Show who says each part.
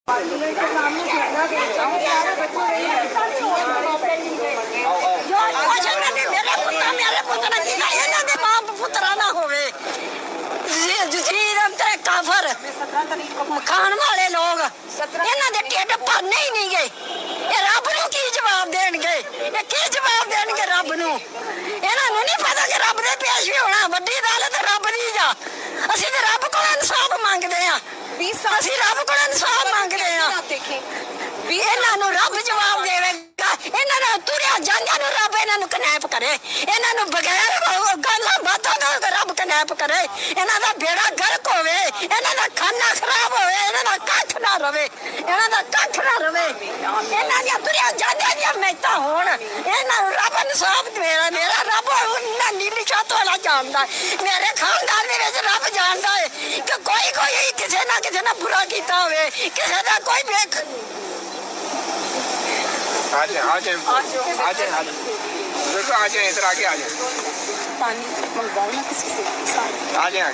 Speaker 1: काफर खान वाले लोग इन्हां दे ढिड भरने ही नहीं गए। ये रब नूं की जवाब देणगे? ये की जवाब देणगे रब नूं? इन्हां नूं नहीं पता कि रब दे पेश भी होना। वड्डी अदालत रब दी जा। असीं ते रब कोल इंसाफ मंगदे आ। असीं रब कोल इंसाफ मंगदे आ। इन्हां नूं रब जवाब देवेगा। इन्हां नूं तुरिया जांदियां नूं रब इन्हां नूं कनैप करे। इन्हां नूं बगैर गल्लां बातां दा रब कनैप करे। इन्हां दा बेड़ा गर्क होवे। इन्हां दा खाना खराब होवे। इन्हां दा कख ना रवे। इन्हां दा कख ना रवे। इन्हां दियां तुरिया जांदियां दियां मैतां होण। इन्हां नूं रब इंसाफ देवे। मेरा रब उन्हां नीली छत वाला जानदा है। मेरे खानदान दे विच रब जानदा है कि कोई किसे ना बुरा कीता होवे। किसे दा कोई बेख
Speaker 2: आ जाए इधर आगे आ जाए।
Speaker 1: पानी मंगवाओ ना किसी से।
Speaker 2: आ जाए